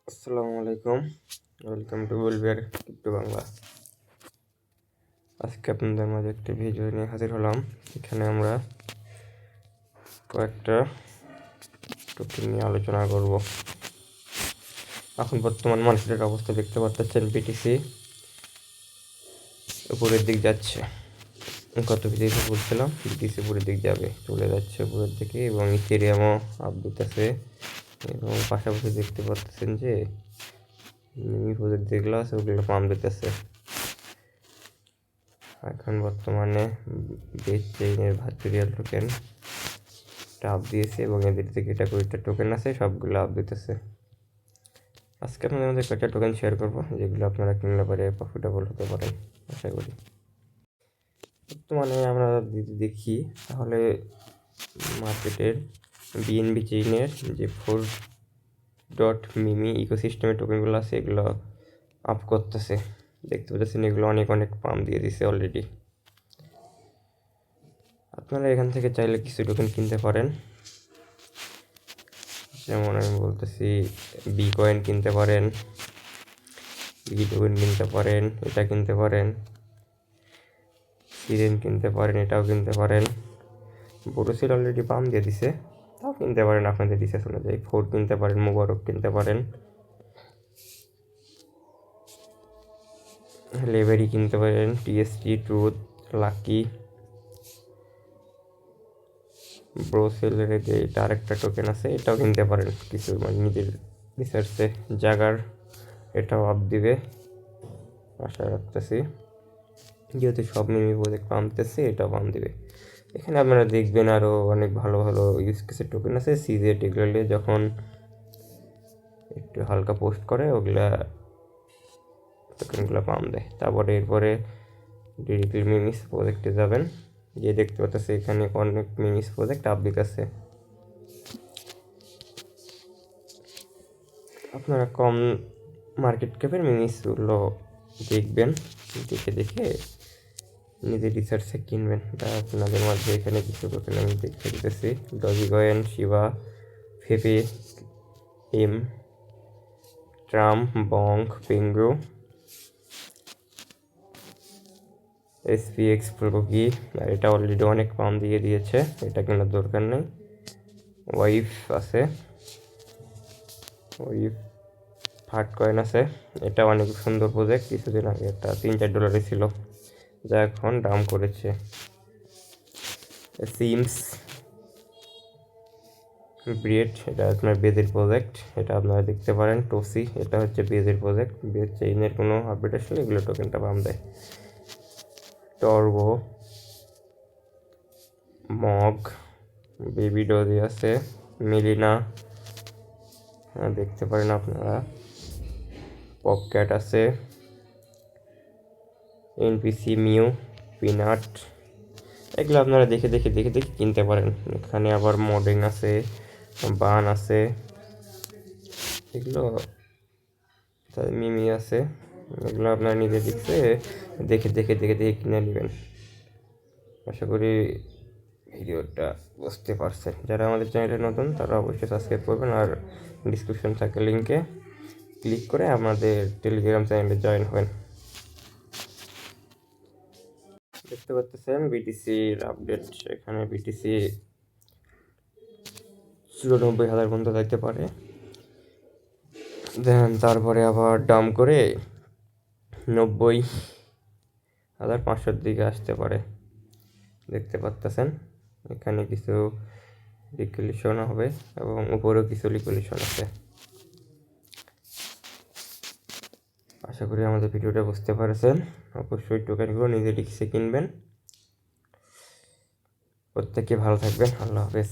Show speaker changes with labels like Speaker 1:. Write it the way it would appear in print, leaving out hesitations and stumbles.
Speaker 1: আসসালামু আলাইকুম, welcome to বুলবিয়ার crypto Bangla. আজকে আপনাদের মাঝে একটি ভিডিও নিয়ে হাজির হলাম। এখানে আমরা কয়েকটা টপিক নিয়ে আলোচনা করব। এখন বর্তমান মার্কেটের অবস্থা দেখতে পাচ্ছেন, বিটিসি উপরের দিক যাচ্ছে। কত ভিডিওতে বলছিলাম বিটিসি উপরের দিক যাবে, চলে যাচ্ছে উপরের দিকে, এবং ইথেরিয়ামও আপ দিতেছে। এবং পাশাপাশি দেখতে পাচ্ছেন যে মিনি প্রজেক্ট যেগুলো আছে ওগুলো পাম্প দিতেছে। এখন বর্তমানে বেস চেইনের ভার্চুয়াল টোকেন আপ দিয়েছে, এবং এদের থেকে এটা কয়েকটা টোকেন আছে, সবগুলো আপ দিতেছে। আজকে আপনাদের মধ্যে কয়েকটা টোকেন শেয়ার করবো, যেগুলো আপনারা কিনলে পরে প্রফিটেবল হতে পারেন আশা করি। বর্তমানে আমরা যদি দেখি তাহলে মার্কেটের বিএনবি চেইনের যে 4.মিমি ইকোসিস্টেমের টোকেনগুলো আছে এগুলো আপ করতেছে। দেখতে পাচ্ছেন এগুলো অনেক পাম্প দিয়ে দিছে অলরেডি। আপনারা এখান থেকে চাইলে কিছু টোকেন কিনতে পারেন, যেমন আমি বলতেছি বি কয়েন কিনতে পারেন, বি টোকেন কিনতে পারেন, এটা কিনতে পারেন, সিরেন কিনতে পারেন, এটাও কিনতে পারেন। বোরোসিল অলরেডি পাম্প দিয়ে দিছে, তাও কিনতে পারেন আপনাদের ডিসেস অনুযায়ী। 4 কিনতে পারেন, মুবারক কিনতে পারেন, লেভেরি কিনতে পারেন, টিএসটি, ট্রুথ, লাকি, ব্রোসেলের যে এটা আরেকটা টোকেন আছে এটাও কিনতে পারেন কিছু, মানে নিজের রিসার্চে। জাগার এটাও আপ দিবে আশা রাখতেছি, যেহেতু সব মিমি প্রজেক্ট পাম্পতেছে এটাও পাম্প দিবে। এখানে আপনারা দেখবেন আরও অনেক ভালো ইউজ কেসের টোকেন আছে। সিজেট এগুলো যখন একটু হালকা পোস্ট করে ওগুলা টোকেনগুলো পাম্প দেয়। তারপরে এরপরে ডিরেক্টলি মিমিস প্রজেক্টে যাবেন, যে দেখতে পাচ্ছেন এখানে অনেক মিমিস প্রজেক্ট আপডেট আছে। আপনারা কম মার্কেট ক্যাপের মিমিসগুলো দেখবেন, দেখে নিজের রিসার্চে কিনবেন। তা আপনাদের মধ্যে এখানে কিছু টোকেন আমি দেখতে দিতেছি: ডজিকয়েন, শিবা, ফেপে, এম, ট্রাম্প, বঙ্ক, পেঙ্গু, এসপিএক্স প্রোকি। আর এটা অলরেডি অনেক পাম্প দিয়ে দিয়েছে, এটা কেনার দরকার নেই। ওয়াইফ আছে, ওয়াইফ ফাট কয়েন আছে, এটা অনেক সুন্দর প্রজেক্ট। কিছুদিন আগে এটা $3-4 ছিল, যা এখন দাম করেছে। সিমস, ব্রিয়েড, এটা আপনার বেজের প্রজেক্ট, এটা আপনারা দেখতে পারেন। টোসি, এটা হচ্ছে বেজের প্রজেক্ট। বেজ চেইনের কোনো আপডেট আসলে এগুলো টোকেনটা পাম্প দেয়। টর্বো, মগ, বেবি ডজি আছে, মিলিনা দেখতে পারেন আপনারা। পপক্যাট আছে, এনপিসি, মিউ, পিনাট, এগুলো আপনারা দেখে কিনতে পারেন। এখানে আবার মডিং আছে, বান আছে, এগুলো মিমি আছে, এগুলো আপনারা নিজে দেখে কিনে নেবেন। আশা করি ভিডিওটা বুঝতে পারছেন। যারা আমাদের চ্যানেলে নতুন তারা অবশ্যই সাবস্ক্রাইব করবেন, আর ডিসক্রিপশন থাকে লিঙ্কে ক্লিক করে আমাদের টেলিগ্রাম চ্যানেলে জয়েন হবেন। দেখতে পাচ্ছেন বিটিসির আপডেট, এখানে বিটিসি 94,000 পর্যন্ত যাইতে পারে, দেন তারপরে আবার ডাম করে 90,500 দিকে আসতে পারে। দেখতে পাচ্ছেন এখানে কিছু লিকুইলেশন হবে, এবং উপরেও কিছু লিকুইলেশন আছে। আশা করি আমাদের ভিডিওটা বুঝতে পারছেন। অবশ্যই টোকেনগুলো নিজে রিক্সে কিনবেন। প্রত্যেকে ভালো থাকবেন, আল্লাহ হাফেজ।